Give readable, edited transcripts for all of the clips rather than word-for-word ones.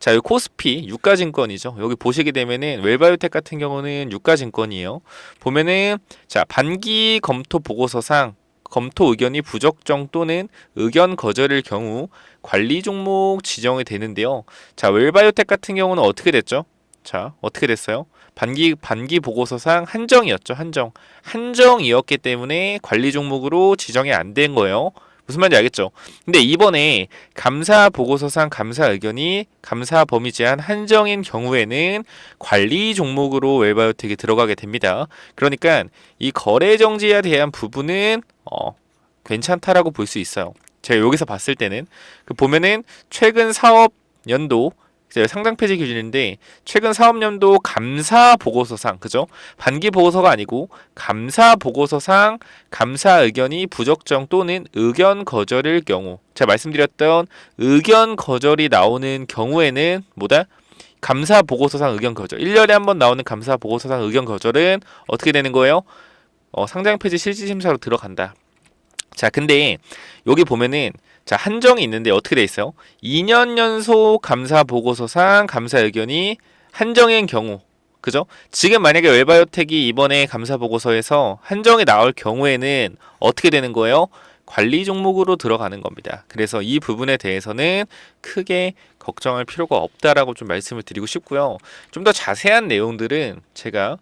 자, 여기 코스피 유가증권이죠. 여기 보시게 되면은 웰바이오텍 같은 경우는 유가증권이에요. 보면은 자, 반기 검토 보고서상 검토 의견이 부적정 또는 의견 거절일 경우 관리 종목 지정이 되는데요. 자, 웰바이오텍 같은 경우는 어떻게 됐죠? 자, 어떻게 됐어요? 반기 보고서상 한정이었죠. 한정이었기 때문에 관리 종목으로 지정이 안 된 거예요. 무슨 말인지 알겠죠? 근데 이번에 감사 보고서상 감사 의견이 감사 범위 제한 한정인 경우에는 관리 종목으로 웰바이오텍이 들어가게 됩니다. 그러니까 이 거래 정지에 대한 부분은 괜찮다라고 볼 수 있어요. 제가 여기서 봤을 때는 보면은 최근 사업 연도 상장 폐지 기준인데 최근 사업연도 감사 보고서상 그죠? 반기 보고서가 아니고 감사 보고서상 감사 의견이 부적정 또는 의견 거절일 경우 제가 말씀드렸던 의견 거절이 나오는 경우에는 뭐다? 감사 보고서상 의견 거절 1년에 한 번 나오는 감사 보고서상 의견 거절은 어떻게 되는 거예요? 상장 폐지 실질 심사로 들어간다. 자, 근데 여기 보면은 자, 한정이 있는데 어떻게 돼 있어요? 2년 연속 감사 보고서상 감사 의견이 한정인 경우 그죠? 지금 만약에 웰바이오텍이 이번에 감사 보고서에서 한정이 나올 경우에는 어떻게 되는 거예요? 관리 종목으로 들어가는 겁니다. 그래서 이 부분에 대해서는 크게 걱정할 필요가 없다라고 좀 말씀을 드리고 싶고요. 좀 더 자세한 내용들은 제가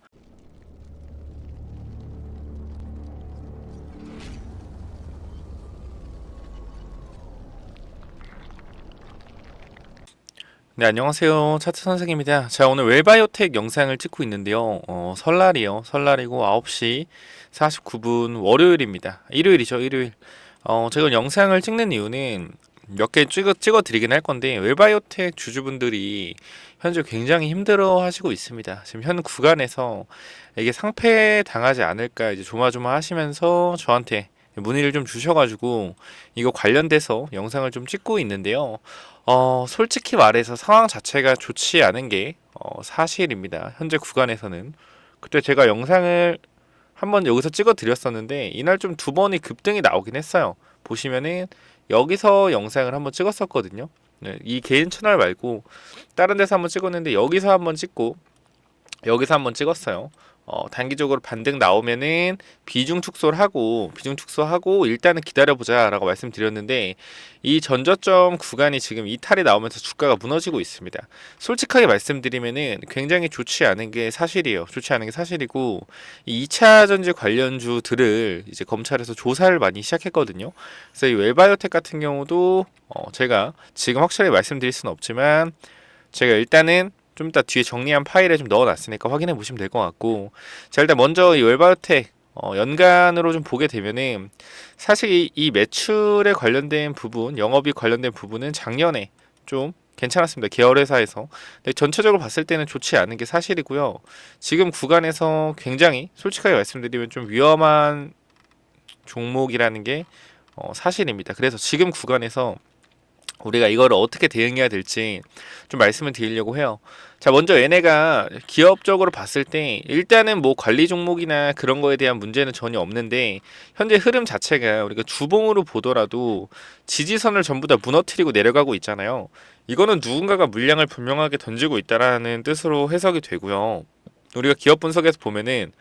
네, 안녕하세요. 차트 선생입니다. 자, 오늘 웰바이오텍 영상을 찍고 있는데요. 설날이요. 설날이고 9시 49분 월요일입니다. 일요일이죠, 일요일. 제가 영상을 찍는 이유는 몇 개 찍어 드리긴 할 건데, 웰바이오텍 주주분들이 현재 굉장히 힘들어 하시고 있습니다. 지금 현 구간에서 이게 상패 당하지 않을까 이제 조마조마 하시면서 저한테 문의를 좀 주셔가지고 이거 관련돼서 영상을 좀 찍고 있는데요. 솔직히 말해서 상황 자체가 좋지 않은 게 사실입니다. 현재 구간에서는. 그때 제가 영상을 한번 여기서 찍어 드렸었는데 이날 좀 두 번이 급등이 나오긴 했어요. 보시면은 여기서 영상을 한번 찍었었거든요. 네, 이 개인 채널 말고 다른 데서 한번 찍었는데 여기서 한번 찍고 여기서 한번 찍었어요. 단기적으로 반등 나오면은 비중 축소하고 일단은 기다려보자라고 말씀드렸는데 이 전저점 구간이 지금 이탈이 나오면서 주가가 무너지고 있습니다. 솔직하게 말씀드리면은 굉장히 좋지 않은 게 사실이에요. 좋지 않은 게 사실이고 이 2차 전지 관련주들을 이제 검찰에서 조사를 많이 시작했거든요. 그래서 이 웰바이오텍 같은 경우도 제가 지금 확실히 말씀드릴 수는 없지만 제가 일단은 좀 이따 뒤에 정리한 파일에 좀 넣어놨으니까 확인해 보시면 될 것 같고 자 일단 먼저 이 웰바이오텍 연간으로 좀 보게 되면은 사실 이 매출에 관련된 부분 영업이익 관련된 부분은 작년에 좀 괜찮았습니다. 계열회사에서 근데 전체적으로 봤을 때는 좋지 않은 게 사실이고요. 지금 구간에서 굉장히 솔직하게 말씀드리면 좀 위험한 종목이라는 게 사실입니다. 그래서 지금 구간에서 우리가 이거를 어떻게 대응해야 될지 좀 말씀을 드리려고 해요. 자, 먼저 얘네가 기업적으로 봤을 때 일단은 뭐 관리 종목이나 그런 거에 대한 문제는 전혀 없는데 현재 흐름 자체가 우리가 주봉으로 보더라도 지지선을 전부 다 무너뜨리고 내려가고 있잖아요. 이거는 누군가가 물량을 분명하게 던지고 있다라는 뜻으로 해석이 되고요. 우리가 기업 분석에서 보면은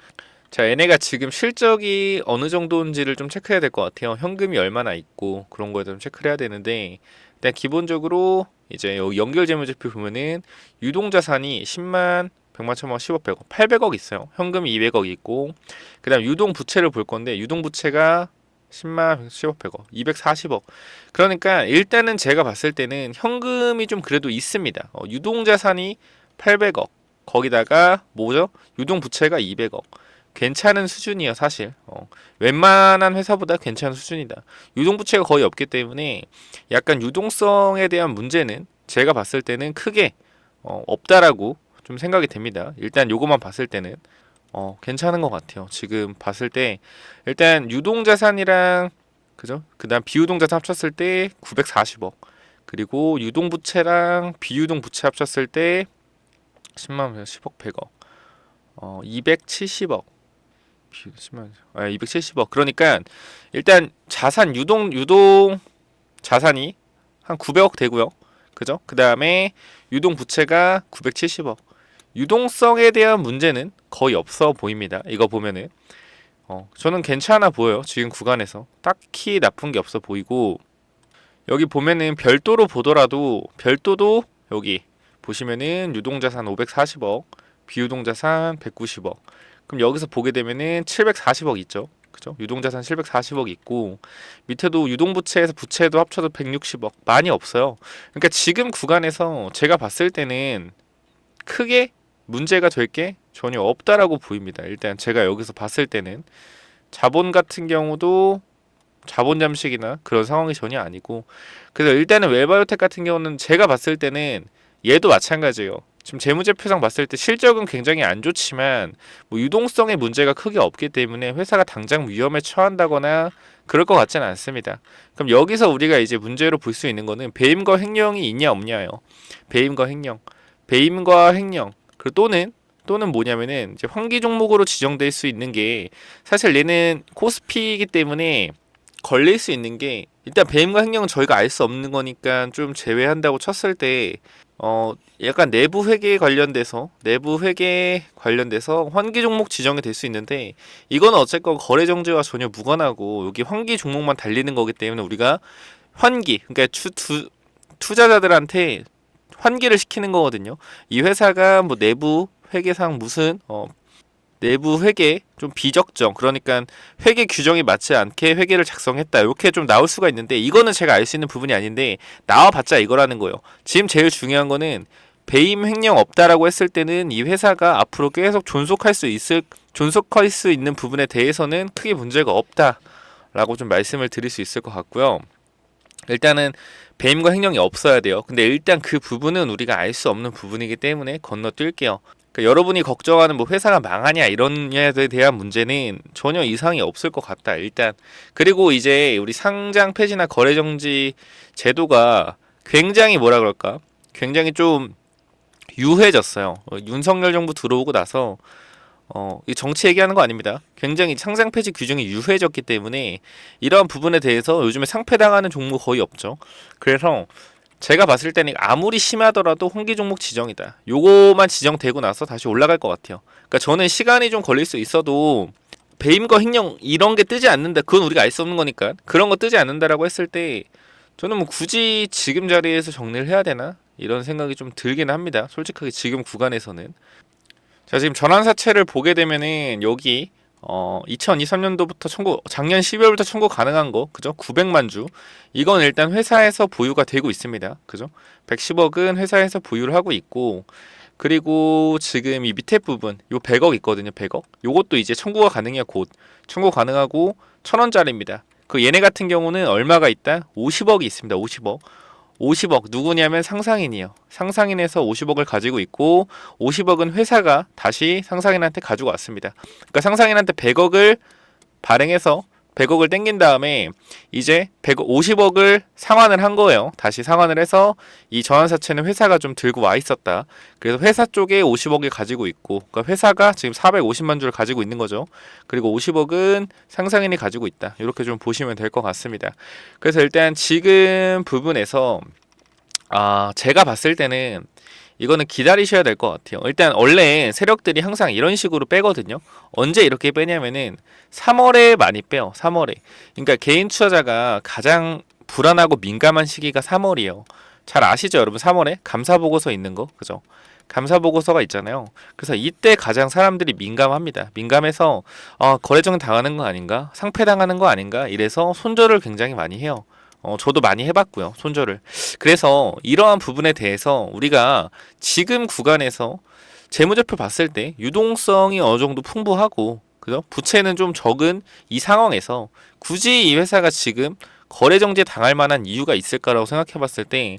자, 얘네가 지금 실적이 어느 정도인지를 좀 체크해야 될 것 같아요. 현금이 얼마나 있고 그런 거에 좀 체크를 해야 되는데 일단 기본적으로 이제 여기 연결 재무제표 보면은 유동자산이 10만 100만 1000만 10억 100억 800억 있어요. 현금이 200억 있고 그다음 유동부채를 볼 건데 유동부채가 10만 10억 100억 240억 그러니까 일단은 제가 봤을 때는 현금이 좀 그래도 있습니다. 유동자산이 800억 거기다가 뭐죠? 유동부채가 200억 괜찮은 수준이에요, 사실. 웬만한 회사보다 괜찮은 수준이다. 유동부채가 거의 없기 때문에 약간 유동성에 대한 문제는 제가 봤을 때는 크게 없다라고 좀 생각이 됩니다. 일단 요것만 봤을 때는 괜찮은 것 같아요. 지금 봤을 때 일단 유동자산이랑 그죠? 그다음 비유동자산 합쳤을 때 940억 그리고 유동부채랑 비유동부채 합쳤을 때 10만 10억 100억 270억 270억 그러니까 일단 자산 유동 자산이 한 900억 되고요. 그죠? 그 다음에 유동 부채가 970억. 유동성에 대한 문제는 거의 없어 보입니다. 이거 보면은 저는 괜찮아 보여요. 지금 구간에서 딱히 나쁜 게 없어 보이고, 여기 보면은 별도로 보더라도 별도도 여기 보시면은 유동자산 540억, 비유동자산 190억. 그럼 여기서 보게 되면은 740억 있죠. 그죠? 유동자산 740억 있고, 밑에도 유동부채에서 부채도 합쳐도 160억. 많이 없어요. 그러니까 지금 구간에서 제가 봤을 때는 크게 문제가 될 게 전혀 없다라고 보입니다. 일단 제가 여기서 봤을 때는 자본 같은 경우도 자본 잠식이나 그런 상황이 전혀 아니고, 그래서 일단은 웰바이오텍 같은 경우는 제가 봤을 때는 얘도 마찬가지예요. 지금 재무제표상 봤을 때 실적은 굉장히 안 좋지만 뭐 유동성의 문제가 크게 없기 때문에 회사가 당장 위험에 처한다거나 그럴 것 같지는 않습니다. 그럼 여기서 우리가 이제 문제로 볼 수 있는 거는 배임과 횡령이 있냐 없냐예요. 배임과 횡령, 배임과 횡령, 그리고 또는 뭐냐면은 이제 환기 종목으로 지정될 수 있는 게, 사실 얘는 코스피이기 때문에 걸릴 수 있는 게, 일단 배임과 횡령은 저희가 알 수 없는 거니까 좀 제외한다고 쳤을 때 약간 내부 회계 관련돼서 환기 종목 지정이 될 수 있는데, 이거는 어쨌건 거래 정지와 전혀 무관하고 여기 환기 종목만 달리는 거기 때문에 우리가 환기, 그러니까 투자자들한테 환기를 시키는 거거든요. 이 회사가 뭐 내부 회계상 무슨 내부 회계 좀 비적정, 그러니까 회계 규정이 맞지 않게 회계를 작성했다, 이렇게 좀 나올 수가 있는데, 이거는 제가 알 수 있는 부분이 아닌데 나와봤자 이거라는 거예요. 지금 제일 중요한 거는 배임 횡령 없다라고 했을 때는 이 회사가 앞으로 계속 존속할 수 있는 부분에 대해서는 크게 문제가 없다라고 좀 말씀을 드릴 수 있을 것 같고요. 일단은 배임과 횡령이 없어야 돼요. 근데 일단 그 부분은 우리가 알 수 없는 부분이기 때문에 건너뛸게요. 그러니까 여러분이 걱정하는 뭐 회사가 망하냐 이런 냐에 대한 문제는 전혀 이상이 없을 것 같다. 일단 그리고 이제 우리 상장 폐지나 거래 정지 제도가 굉장히 뭐라 그럴까? 굉장히 좀 유해졌어요. 윤석열 정부 들어오고 나서 이 정치 얘기하는 거 아닙니다. 굉장히 상장 폐지 규정이 유해졌기 때문에 이러한 부분에 대해서 요즘에 상폐당하는 종목 거의 없죠. 그래서 제가 봤을 때는 아무리 심하더라도 홍기 종목 지정이다, 요거만 지정되고 나서 다시 올라갈 것 같아요. 그러니까 저는 시간이 좀 걸릴 수 있어도 배임과 횡령 이런 게 뜨지 않는다, 그건 우리가 알 수 없는 거니까, 그런 거 뜨지 않는다라고 했을 때 저는 뭐 굳이 지금 자리에서 정리를 해야 되나 이런 생각이 좀 들긴 합니다. 솔직하게 지금 구간에서는. 자, 지금 전환사채를 보게 되면은 여기 2023년도부터 작년 12월부터 청구 가능한 거, 그죠? 900만 주. 이건 일단 회사에서 보유가 되고 있습니다. 그죠? 110억은 회사에서 보유를 하고 있고, 그리고 지금 이 밑에 부분, 요 100억 있거든요. 100억. 요것도 이제 청구가 가능해요. 곧. 청구 가능하고 1000원짜리입니다. 그 얘네 같은 경우는 얼마가 있다? 50억이 있습니다. 50억. 50억 누구냐면 상상인이에요. 상상인에서 50억을 가지고 있고, 50억은 회사가 다시 상상인한테 가지고 왔습니다. 그러니까 상상인한테 100억을 발행해서 100억을 땡긴 다음에 이제 50억을 상환을 한 거예요. 다시 상환을 해서 이 전환사채는 회사가 좀 들고 와 있었다. 그래서 회사 쪽에 50억을 가지고 있고, 그러니까 회사가 지금 450만 주를 가지고 있는 거죠. 그리고 50억은 상상인이 가지고 있다. 이렇게 좀 보시면 될 것 같습니다. 그래서 일단 지금 부분에서 제가 봤을 때는 이거는 기다리셔야 될 것 같아요. 일단 원래 세력들이 항상 이런 식으로 빼거든요. 언제 이렇게 빼냐면은 3월에 많이 빼요. 3월에. 그러니까 개인 투자자가 가장 불안하고 민감한 시기가 3월이에요. 잘 아시죠, 여러분? 3월에 감사 보고서 있는 거, 그죠? 감사 보고서가 있잖아요. 그래서 이때 가장 사람들이 민감합니다. 민감해서 거래정 당하는 거 아닌가? 상패 당하는 거 아닌가? 이래서 손절을 굉장히 많이 해요. 저도 많이 해봤고요, 손절을. 그래서 이러한 부분에 대해서 우리가 지금 구간에서 재무제표 봤을 때 유동성이 어느 정도 풍부하고, 그죠? 부채는 좀 적은 이 상황에서 굳이 이 회사가 지금 거래정지 당할 만한 이유가 있을까라고 생각해 봤을 때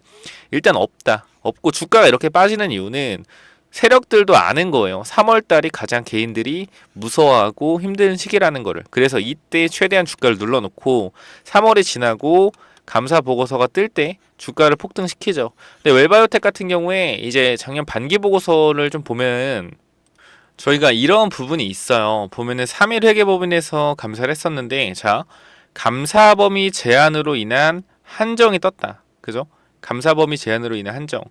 일단 없다. 없고, 주가가 이렇게 빠지는 이유는 세력들도 아는 거예요. 3월달이 가장 개인들이 무서워하고 힘든 시기라는 거를. 그래서 이때 최대한 주가를 눌러놓고 3월이 지나고 감사 보고서가 뜰 때 주가를 폭등시키죠. 근데 웰바이오텍 같은 경우에 이제 작년 반기 보고서를 좀 보면 저희가 이런 부분이 있어요. 보면은 3일 회계법인에서 감사를 했었는데, 자, 감사 범위 제한으로 인한 한정이 떴다. 그죠? 감사 범위 제한으로 인한 한정.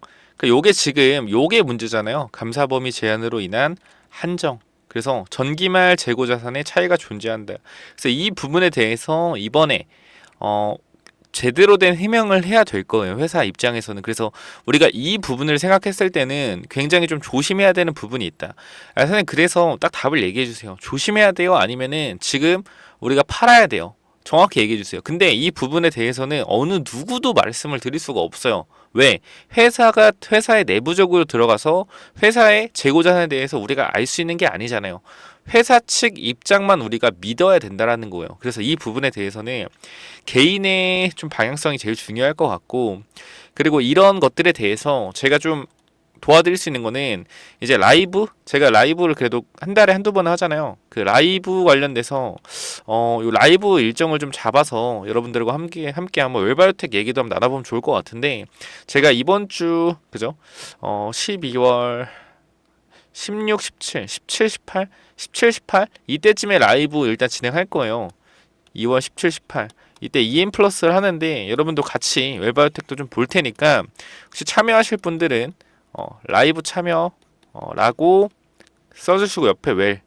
요게 지금 요게 문제잖아요. 감사 범위 제한으로 인한 한정. 그래서 전기말 재고 자산의 차이가 존재한다. 그래서 이 부분에 대해서 이번에 제대로 된 해명을 해야 될 거예요. 회사 입장에서는. 그래서 우리가 이 부분을 생각했을 때는 굉장히 좀 조심해야 되는 부분이 있다. 선생님 그래서 딱 답을 얘기해 주세요. 조심해야 돼요? 아니면은 지금 우리가 팔아야 돼요? 정확히 얘기해 주세요. 근데 이 부분에 대해서는 어느 누구도 말씀을 드릴 수가 없어요. 왜? 회사가 회사에 내부적으로 들어가서 회사의 재고자산에 대해서 우리가 알 수 있는 게 아니잖아요. 회사 측 입장만 우리가 믿어야 된다라는 거예요. 그래서 이 부분에 대해서는 개인의 좀 방향성이 제일 중요할 것 같고, 그리고 이런 것들에 대해서 제가 좀 도와드릴 수 있는 거는 이제 라이브, 제가 라이브를 그래도 한 달에 한두 번 하잖아요. 그 라이브 관련돼서 요 라이브 일정을 좀 잡아서 여러분들과 함께 한번 웰바이오텍 얘기도 한번 나눠보면 좋을 것 같은데, 제가 이번 주 그죠? 12월 16, 17, 17, 18, 17, 18 이때쯤에 라이브 일단 진행할 거예요. 2월 17, 18 이때 EM 플러스를 하는데 여러분도 같이 웰바이오텍도 좀 볼 테니까 혹시 참여하실 분들은 라이브 참여 라고 써주시고 옆에 웰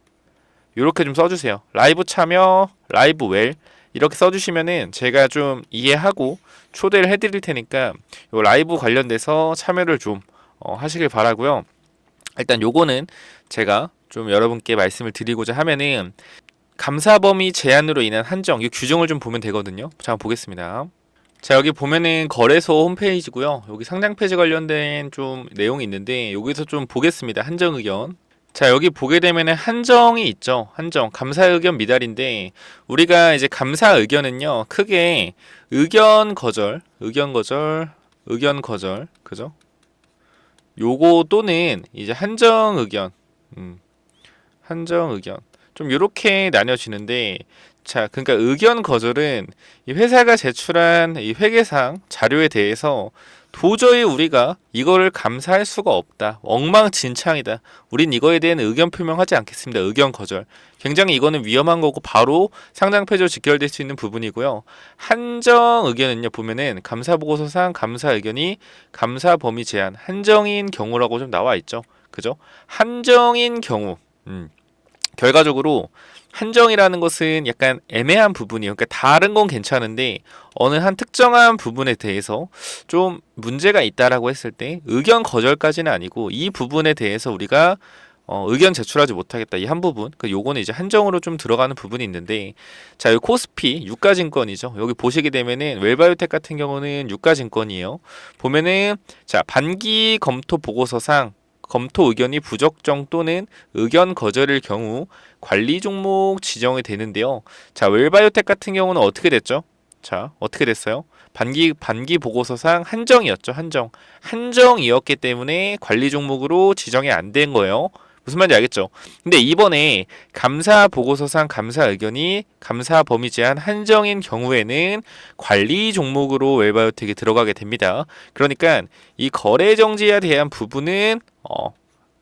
이렇게 좀 써주세요. 라이브 참여 라이브 웰 이렇게 써주시면은 제가 좀 이해하고 초대를 해드릴 테니까 요 라이브 관련돼서 참여를 좀 하시길 바라고요. 일단 요거는 제가 좀 여러분께 말씀을 드리고자 하면은 감사 범위 제한으로 인한 한정 이 규정을 좀 보면 되거든요. 자, 보겠습니다. 자, 여기 보면은 거래소 홈페이지고요. 여기 상장 폐지 관련된 좀 내용이 있는데 여기서 좀 보겠습니다. 한정 의견. 자, 여기 보게 되면은 한정이 있죠. 한정 감사 의견 미달인데 우리가 이제 감사 의견은요 크게 의견 거절 그죠? 요거 또는 이제 한정 의견 한정 의견 좀 이렇게 나뉘어지는데, 자, 그러니까 의견 거절은 이 회사가 제출한 이 회계상 자료에 대해서 도저히 우리가 이거를 감사할 수가 없다. 엉망진창이다. 우린 이거에 대한 의견 표명하지 않겠습니다. 의견 거절. 굉장히 이거는 위험한 거고 바로 상장 폐지로 직결될 수 있는 부분이고요. 한정 의견은요 보면은 감사 보고서상 감사 의견이 감사 범위 제한 한정인 경우라고 좀 나와 있죠. 그죠? 한정인 경우. 결과적으로 한정이라는 것은 약간 애매한 부분이에요. 그러니까 다른 건 괜찮은데 어느 한 특정한 부분에 대해서 좀 문제가 있다라고 했을 때 의견 거절까지는 아니고 이 부분에 대해서 우리가 의견 제출하지 못하겠다 이 한 부분, 그 요거는 이제 한정으로 좀 들어가는 부분이 있는데, 자, 이 코스피 유가증권이죠. 여기 보시게 되면은 웰바이오텍 같은 경우는 유가증권이에요. 보면은 자, 반기 검토 보고서상 검토 의견이 부적정 또는 의견 거절일 경우 관리 종목 지정이 되는데요. 자, 웰바이오텍 같은 경우는 어떻게 됐죠? 자, 어떻게 됐어요? 반기 보고서상 한정이었죠. 한정이었기 때문에 관리 종목으로 지정이 안 된 거예요. 무슨 말인지 알겠죠? 근데 이번에 감사 보고서상 감사 의견이 감사 범위 제한 한정인 경우에는 관리 종목으로 웰바이오텍이 들어가게 됩니다. 그러니까 이 거래 정지에 대한 부분은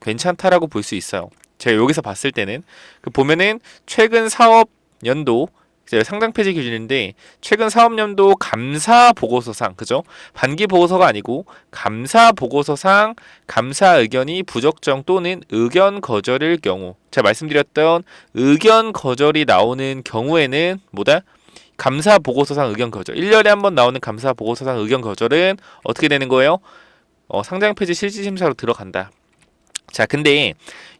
괜찮다라고 볼 수 있어요. 제가 여기서 봤을 때는 보면은 최근 사업 연도 상장 폐지 기준인데 최근 사업연도 감사 보고서상 그죠? 반기 보고서가 아니고 감사 보고서상 감사 의견이 부적정 또는 의견 거절일 경우, 제가 말씀드렸던 의견 거절이 나오는 경우에는 뭐다? 감사 보고서상 의견 거절. 1년에 한 번 나오는 감사 보고서상 의견 거절은 어떻게 되는 거예요? 상장 폐지 실질 심사로 들어간다. 자, 근데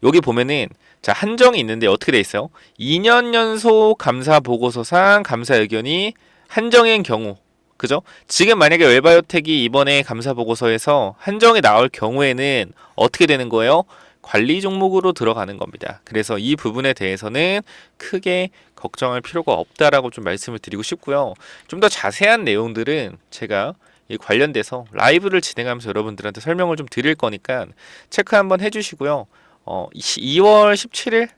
여기 보면은 자, 한정이 있는데 어떻게 돼 있어요? 2년 연속 감사 보고서상 감사 의견이 한정인 경우, 그죠? 지금 만약에 웰바이오텍이 이번에 감사 보고서에서 한정이 나올 경우에는 어떻게 되는 거예요? 관리 종목으로 들어가는 겁니다. 그래서 이 부분에 대해서는 크게 걱정할 필요가 없다라고 좀 말씀을 드리고 싶고요. 좀 더 자세한 내용들은 제가 이 관련돼서 라이브를 진행하면서 여러분들한테 설명을 좀 드릴 거니까 체크 한번 해주시고요. 2월 17일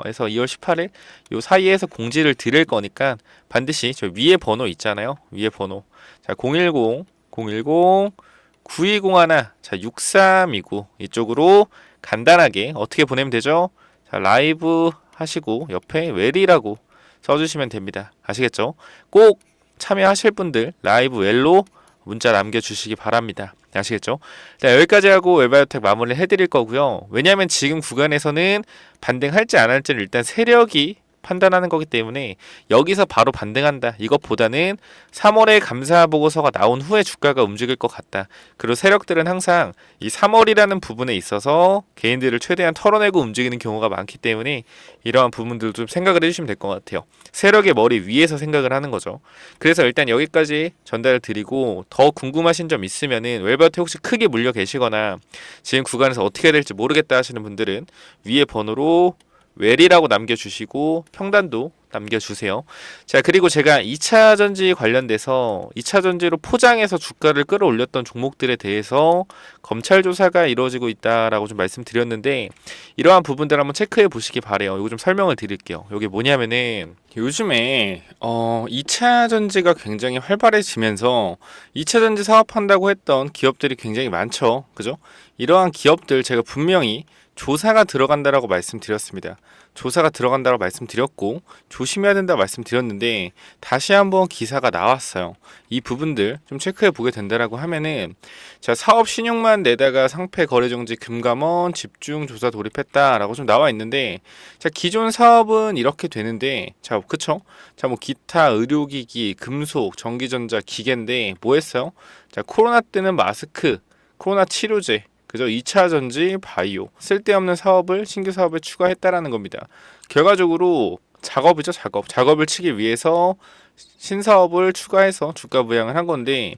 에서 2월 18일 요 사이에서 공지를 드릴 거니까 반드시 저 위에 번호 있잖아요. 위에 번호. 자, 010 9201 자, 6329 이쪽으로 간단하게 어떻게 보내면 되죠? 자, 라이브 하시고 옆에 웰이라고 써주시면 됩니다. 아시겠죠? 꼭 참여하실 분들 라이브 웰로 문자 남겨주시기 바랍니다. 아시겠죠? 자, 여기까지 하고 웰바이오텍 마무리를 해드릴 거고요. 왜냐하면 지금 구간에서는 반등할지 안 할지를 일단 세력이 판단하는 거기 때문에 여기서 바로 반등한다 이것보다는 3월에 감사 보고서가 나온 후에 주가가 움직일 것 같다. 그리고 세력들은 항상 이 3월이라는 부분에 있어서 개인들을 최대한 털어내고 움직이는 경우가 많기 때문에 이러한 부분들도 좀 생각을 해주시면 될 것 같아요. 세력의 머리 위에서 생각을 하는 거죠. 그래서 일단 여기까지 전달을 드리고 더 궁금하신 점 있으면은 웰바이오텍 혹시 크게 물려 계시거나 지금 구간에서 어떻게 해야 될지 모르겠다 하시는 분들은 위에 번호로 웰이라고 남겨주시고 평단도 남겨주세요. 자, 그리고 제가 2차 전지 관련돼서 2차 전지로 포장해서 주가를 끌어올렸던 종목들에 대해서 검찰 조사가 이루어지고 있다라고 좀 말씀드렸는데 이러한 부분들 한번 체크해 보시기 바래요. 이거 좀 설명을 드릴게요. 이게 뭐냐면은 요즘에 2차 전지가 굉장히 활발해지면서 2차 전지 사업한다고 했던 기업들이 굉장히 많죠. 그죠? 이러한 기업들 제가 분명히 조사가 들어간다라고 말씀드렸습니다. 조사가 들어간다고 말씀드렸고 조심해야 된다고 말씀드렸는데 다시 한번 기사가 나왔어요. 이 부분들 좀 체크해 보게 된다라고 하면은 자, 사업 신용만 내다가 상패 거래 정지 금감원 집중 조사 돌입했다라고 좀 나와 있는데 자, 기존 사업은 이렇게 되는데 자, 그쵸? 자, 뭐 기타 의료기기, 금속, 전기전자, 기계인데 뭐 했어요? 자, 코로나 때는 마스크, 코로나 치료제 그죠? 2차 전지, 바이오 쓸데없는 사업을 신규 사업에 추가했다라는 겁니다. 결과적으로 작업이죠, 작업. 작업을 치기 위해서 신사업을 추가해서 주가 부양을 한 건데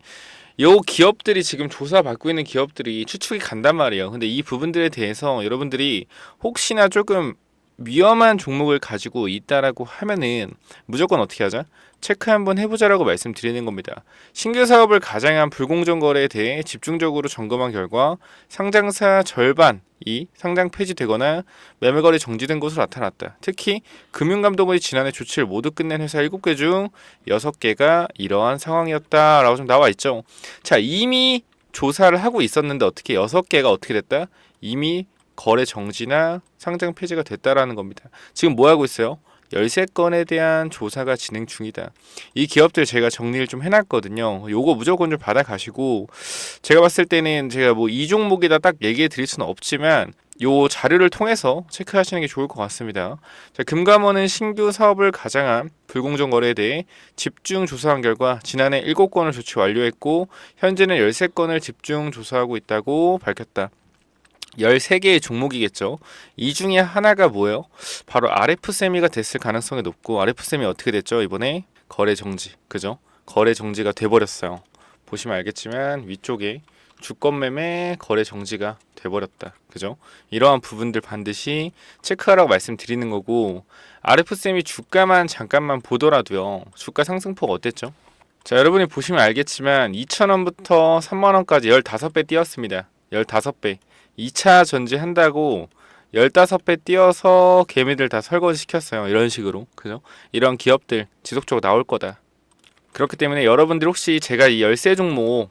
요 기업들이 지금 조사받고 있는 기업들이 추측이 간단 말이에요. 근데 이 부분들에 대해서 여러분들이 혹시나 조금 위험한 종목을 가지고 있다라고 하면은 무조건 어떻게 하자? 체크 한번 해보자라고 말씀드리는 겁니다. 신규 사업을 가장한 불공정 거래에 대해 집중적으로 점검한 결과 상장사 절반이 상장 폐지되거나 매매거래 정지된 것으로 나타났다. 특히 금융감독원이 지난해 조치를 모두 끝낸 회사 7개 중 6개가 이러한 상황이었다라고 좀 나와 있죠. 자, 이미 조사를 하고 있었는데 어떻게 6개가 어떻게 됐다? 이미 거래 정지나 상장 폐지가 됐다라는 겁니다. 지금 뭐 하고 있어요? 13건에 대한 조사가 진행 중이다. 이 기업들 제가 정리를 좀 해놨거든요. 요거 무조건 좀 받아가시고 제가 봤을 때는 제가 뭐 이 종목이다 딱 얘기해 드릴 수는 없지만 요 자료를 통해서 체크하시는 게 좋을 것 같습니다. 자, 금감원은 신규 사업을 가장한 불공정 거래에 대해 집중 조사한 결과 지난해 7건을 조치 완료했고 현재는 13건을 집중 조사하고 있다고 밝혔다. 13개의 종목이겠죠. 이 중에 하나가 뭐예요? 바로 RF세미가 됐을 가능성이 높고 RF세미 어떻게 됐죠? 이번에 거래 정지. 그죠? 거래 정지가 돼버렸어요. 보시면 알겠지만 위쪽에 주권 매매 거래 정지가 돼버렸다. 그죠? 이러한 부분들 반드시 체크하라고 말씀드리는 거고 RF세미 주가만 잠깐만 보더라도요. 주가 상승폭 어땠죠? 자, 여러분이 보시면 알겠지만 2,000원부터 3만원까지 15배 뛰었습니다. 15배. 2차 전지 한다고 15배 뛰어서 개미들 다 설거지 시켰어요. 이런 식으로. 그죠? 이런 기업들 지속적으로 나올 거다. 그렇기 때문에 여러분들 혹시 제가 이 13종목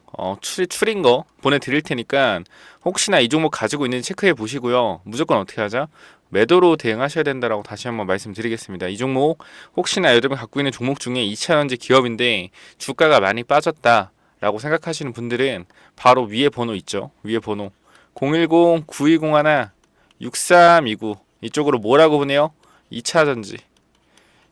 추린 거 보내드릴 테니까 혹시나 이 종목 가지고 있는지 체크해 보시고요. 무조건 어떻게 하자? 매도로 대응하셔야 된다라고 다시 한번 말씀드리겠습니다. 이 종목 혹시나 여러분 갖고 있는 종목 중에 2차 전지 기업인데 주가가 많이 빠졌다 라고 생각하시는 분들은 바로 위에 번호 있죠. 위에 번호 010-9201-6329 이쪽으로 뭐라고 보내요? 2차 전지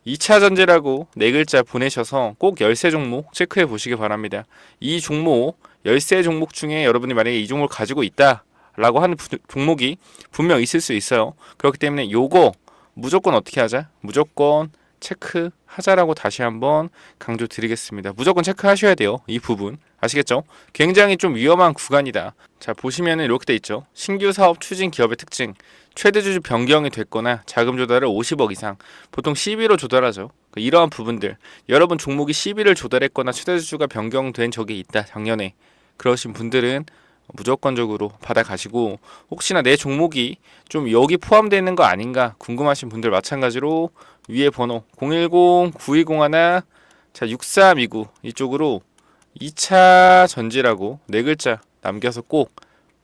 2차 전지라고 네 글자 보내셔서 꼭 13종목 체크해 보시기 바랍니다. 이 종목 13종목 중에 여러분이 만약에 이 종목을 가지고 있다 라고 하는 종목이 분명 있을 수 있어요. 그렇기 때문에 요거 무조건 어떻게 하자? 무조건 체크하자라고 다시 한번 강조드리겠습니다. 무조건 체크하셔야 돼요. 이 부분 아시겠죠? 굉장히 좀 위험한 구간이다. 자, 보시면은 이렇게 돼 있죠. 신규 사업 추진 기업의 특징. 최대 주주 변경이 됐거나 자금 조달을 50억 이상. 보통 12로 조달하죠. 이러한 부분들. 여러분 종목이 12를 조달했거나 최대 주주가 변경된 적이 있다. 작년에. 그러신 분들은 무조건적으로 받아가시고 혹시나 내 종목이 좀 여기 포함되어 있는 거 아닌가 궁금하신 분들 마찬가지로 위에 번호 010-9201-6329 이쪽으로 2차 전지라고 네 글자 남겨서 꼭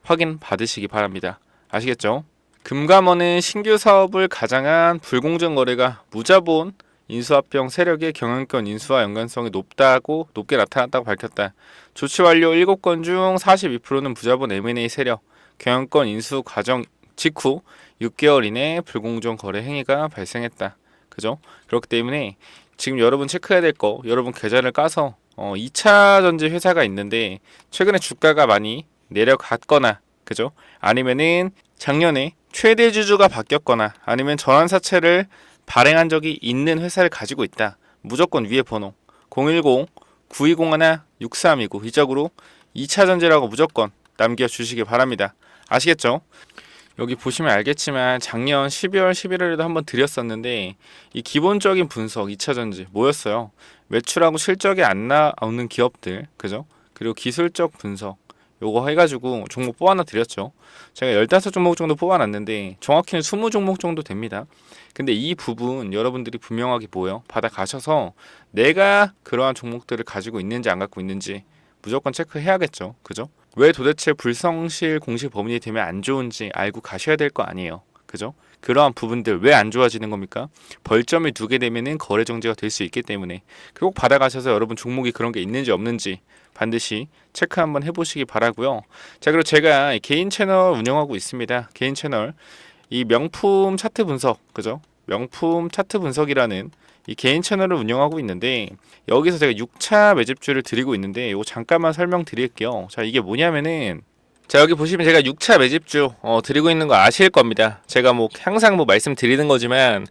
확인 받으시기 바랍니다. 아시겠죠? 금감원은 신규 사업을 가장한 불공정 거래가 무자본인 인수합병 세력의 경영권 인수와 연관성이 높게 나타났다고 밝혔다. 조치 완료 7건 중 42%는 부자본 M&A 세력, 경영권 인수 과정 직후 6개월 이내 불공정 거래 행위가 발생했다. 그죠? 그렇기 때문에 지금 여러분 체크해야 될 거, 여러분 계좌를 까서 2차 전지 회사가 있는데 최근에 주가가 많이 내려갔거나, 그죠? 아니면은 작년에 최대 주주가 바뀌었거나 아니면 전환사채를 발행한 적이 있는 회사를 가지고 있다. 무조건 위에 번호 010-9201-6329 이 쪽으로 2차 전지라고 무조건 남겨주시기 바랍니다. 아시겠죠? 여기 보시면 알겠지만 작년 12월 11월에도 한번 드렸었는데 이 기본적인 분석 2차 전지 뭐였어요? 매출하고 실적이 안 나오는 기업들, 그죠? 그리고 기술적 분석 요거 해가지고 종목 뽑아놔 드렸죠. 제가 15종목 정도 뽑아놨는데 정확히는 20종목 정도 됩니다. 근데 이 부분 여러분들이 분명하게 받아가셔서 내가 그러한 종목들을 가지고 있는지 안 갖고 있는지 무조건 체크해야겠죠. 그죠? 왜 도대체 불성실 공시 범인이 되면 안 좋은지 알고 가셔야 될 거 아니에요. 그죠? 그러한 부분들 왜 안 좋아지는 겁니까? 벌점을 두게 되면은 거래 정지가 될 수 있기 때문에 꼭 받아가셔서 여러분 종목이 그런 게 있는지 없는지 반드시 체크 한번 해보시기 바라고요. 자, 그리고 제가 개인 채널 운영하고 있습니다. 개인 채널 이 명품 차트 분석, 그죠? 명품 차트 분석이라는 이 개인 채널을 운영하고 있는데 여기서 제가 6차 매집주를 드리고 있는데 이거 잠깐만 설명드릴게요. 자, 이게 뭐냐면은 자, 여기 보시면 제가 6차 매집주 드리고 있는 거 아실 겁니다. 제가 뭐 항상 뭐 말씀드리는 거지만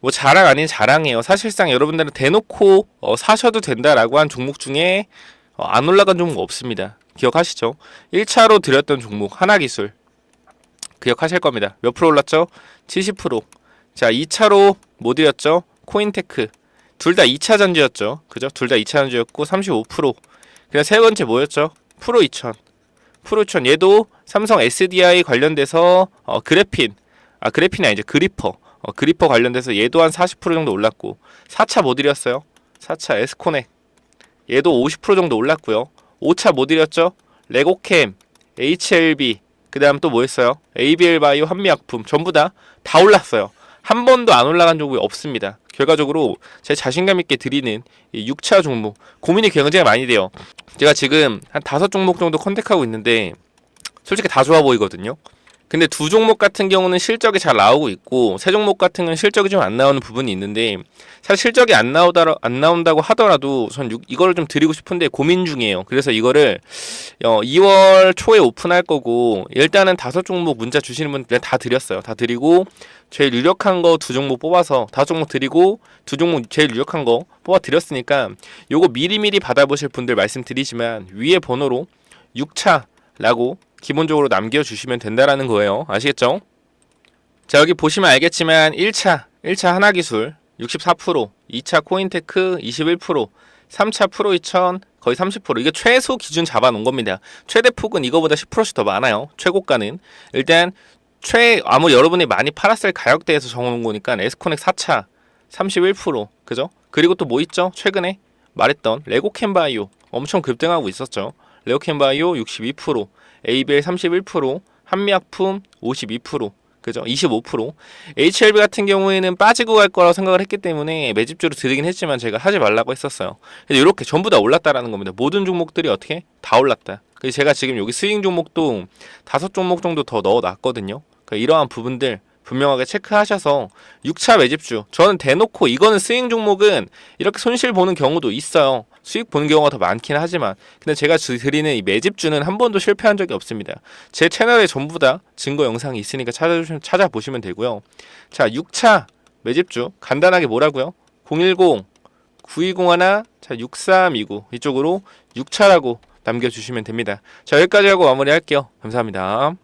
뭐 자랑 아닌 자랑이에요. 사실상 여러분들은 대놓고 사셔도 된다라고 한 종목 중에 안 올라간 종목 없습니다. 기억하시죠? 1차로 드렸던 종목 하나기술 기억하실 겁니다. 몇 프로 올랐죠? 70%. 자, 2차로 뭐 드렸죠? 코인테크. 둘 다 2차 전지였죠. 그죠? 둘 다 2차 전지였고 35%. 그냥 세 번째 뭐였죠? 프로2000. 프로2000 얘도 삼성 SDI 관련돼서 그래핀이 아니죠. 그리퍼 관련돼서 얘도 한 40% 정도 올랐고 4차 뭐 드렸어요? 4차 에스코넥. 얘도 50% 정도 올랐고요. 5차 뭐 드렸죠? 레고캠, HLB, 그 다음 또 뭐 했어요? ABL바이오 한미약품 전부 다 올랐어요. 한 번도 안 올라간 종목이 없습니다. 결과적으로 제 자신감 있게 드리는 이 6차 종목 고민이 굉장히 많이 돼요. 제가 지금 한 5종목 정도 컨택하고 있는데 솔직히 다 좋아 보이거든요. 근데 2종목 같은 경우는 실적이 잘 나오고 있고 3종목 같은 건 실적이 좀 안 나오는 부분이 있는데 사실 실적이 안 나온다고 하더라도 전 이거를 좀 드리고 싶은데 고민 중이에요. 그래서 이거를 2월 초에 오픈할 거고 일단은 5종목 문자 주시는 분들 다 드렸어요. 다 드리고 제일 유력한 거 2종목 뽑아서 5종목 드리고 2종목 제일 유력한 거 뽑아 드렸으니까 요거 미리미리 받아보실 분들 말씀드리지만 위에 번호로 6차라고 기본적으로 남겨주시면 된다라는 거예요. 아시겠죠? 자, 여기 보시면 알겠지만 1차 하나기술 64%, 2차 코인테크 21%, 3차 프로2000 거의 30%. 이게 최소 기준 잡아놓은 겁니다. 최대 폭은 이거보다 10%씩 더 많아요. 최고가는. 일단 아무리 여러분이 많이 팔았을 가격대에서 정해놓은 거니까 에스코넥 4차 31%. 그죠? 그리고 또 뭐 있죠? 최근에 말했던 레고캠바이오 엄청 급등하고 있었죠. 레고캠바이오 62%, ABL 31%, 한미약품 52%, 그죠? 25%. HLB 같은 경우에는 빠지고 갈 거라고 생각을 했기 때문에 매집주로 드리긴 했지만 제가 하지 말라고 했었어요. 근데 이렇게 전부 다 올랐다라는 겁니다. 모든 종목들이 어떻게? 다 올랐다. 그래서 제가 지금 여기 스윙 종목도 5종목 정도 더 넣어놨거든요. 그러니까 이러한 부분들 분명하게 체크하셔서 6차 매집주 저는 대놓고 이거는 스윙 종목은 이렇게 손실 보는 경우도 있어요. 수익 보는 경우가 더 많긴 하지만 근데 제가 드리는 이 매집주는 한 번도 실패한 적이 없습니다. 제 채널에 전부 다 증거 영상이 있으니까 찾아보시면 되고요. 자, 6차 매집주 간단하게 뭐라고요? 010-9201-6329 이쪽으로 6차라고 남겨주시면 됩니다. 자, 여기까지 하고 마무리할게요. 감사합니다.